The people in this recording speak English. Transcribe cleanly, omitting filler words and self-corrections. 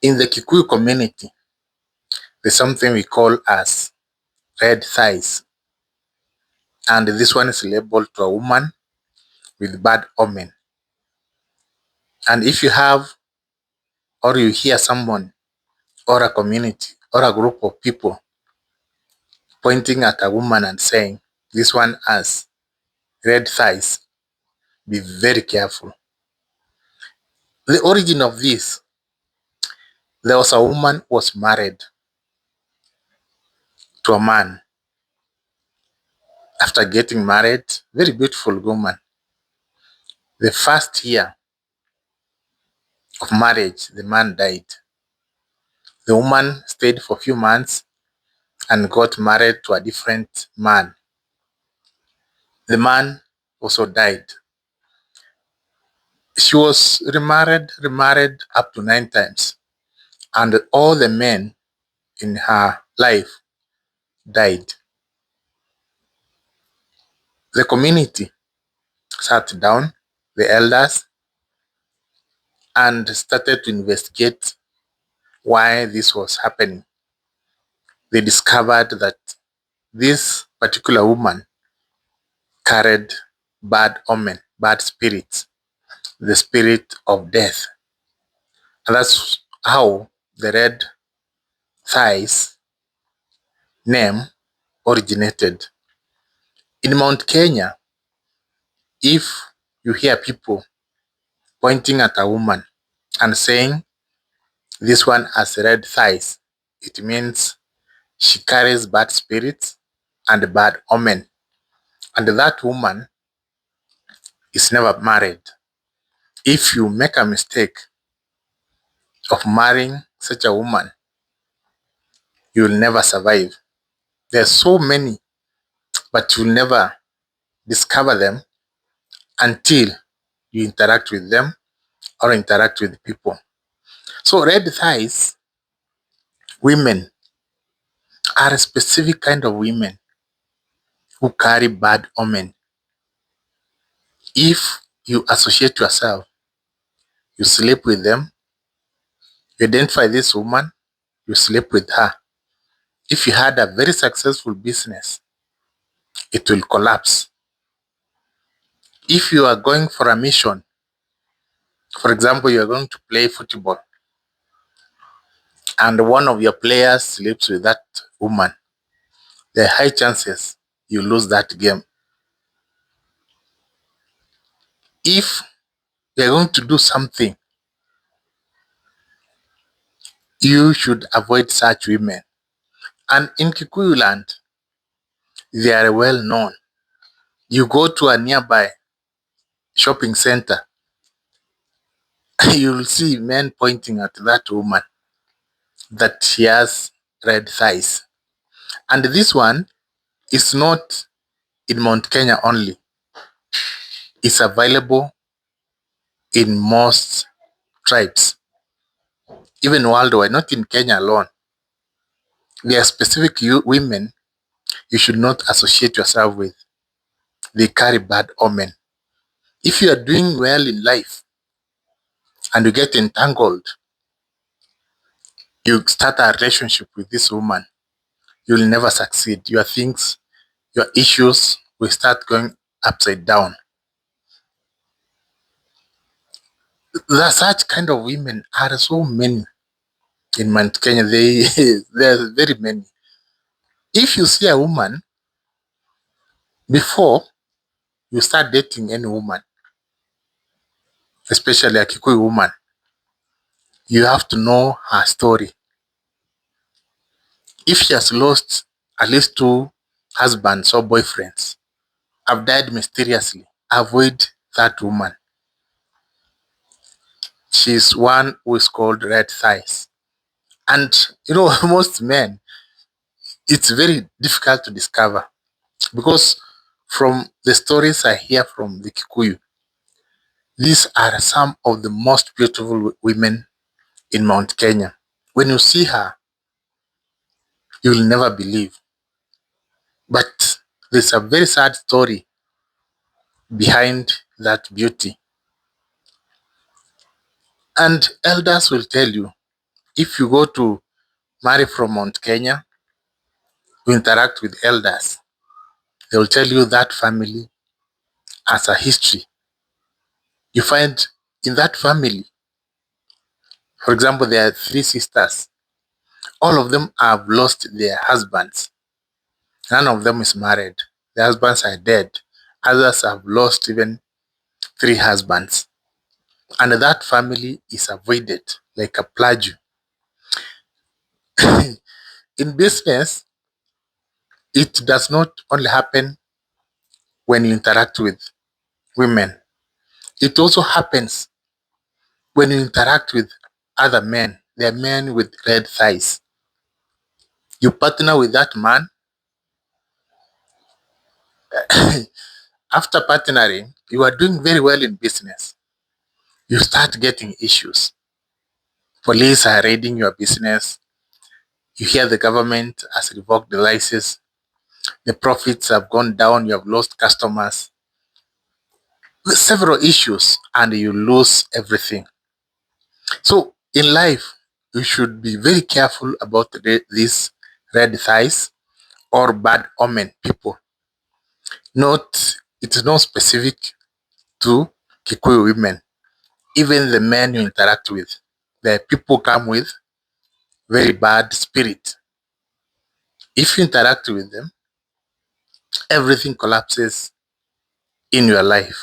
In the Kikuyu community, there's something we call as red thighs. And this one is labeled to a woman with bad omen. And if you have or you hear someone or a community or a group of people pointing at a woman and saying, this one has red thighs, be very careful. The origin of this, there was a woman who was married to a man. After getting married, very beautiful woman. The first year of marriage, the man died. The woman stayed for a few months and got married to a different man. The man also died. She was remarried up to 9 times, and all the men in her life died. The community sat down, the elders, and started to investigate why this was happening. They discovered that this particular woman carried bad omen, bad spirits, the spirit of death. And that's how the red thighs name originated. In Mount Kenya, if you hear people pointing at a woman and saying, this one has red thighs, it means she carries bad spirits and bad omen. And that woman is never married. If you make a mistake of marrying such a woman, you will never survive. There are so many, but you'll never discover them until you interact with them or interact with people. So red thighs women are a specific kind of women who carry bad omen. If you associate yourself, you sleep with them, you identify this woman, you sleep with her. If you had a very successful business, it will collapse. If you are going for a mission, for example, you are going to play football, and one of your players sleeps with that woman, there are high chances you lose that game. If you are going to do something, you should avoid such women. And in Kikuyu land, they are well known. You go to a nearby shopping center, you'll see men pointing at that woman that she has red thighs. And this one is not in Mount Kenya only. It's available in most tribes, even worldwide, not in Kenya alone. There are specific women you should not associate yourself with. They carry bad omen. If you are doing well in life and you get entangled, you start a relationship with this woman, you'll never succeed. Your things, your issues will start going upside down. There are such kind of women are so many in Mount Kenya. There are very many. If you see a woman, before you start dating any woman, especially a Kikuyu woman, you have to know her story. If she has lost at least 2 husbands or boyfriends, have died mysteriously, avoid that woman. She's one who is called red thighs. And most men, it's very difficult to discover because from the stories I hear from the Kikuyu, these are some of the most beautiful women in Mount Kenya. When you see her, you will never believe. But there's a very sad story behind that beauty. And elders will tell you If you go to marry from Mount Kenya, you interact with elders, they will tell you that family has a history. You find in that family, for example, there are three sisters. All of them have lost their husbands. None of them is married. The husbands are dead. Others have lost even three husbands. And that family is avoided like a plague. In business, it does not only happen when you interact with women. It also happens when you interact with other men. They are men with red thighs. You partner with that man. After partnering, you are doing very well in business. You start getting issues. Police are raiding your business. You hear the government has revoked the license. The profits have gone down. You have lost customers. There's several issues and you lose everything. So in life, you should be very careful about these red thighs or bad omen people. It is not specific to Kikuyu women. Even the men you interact with, the people come with very bad spirit. If you interact with them, everything collapses in your life.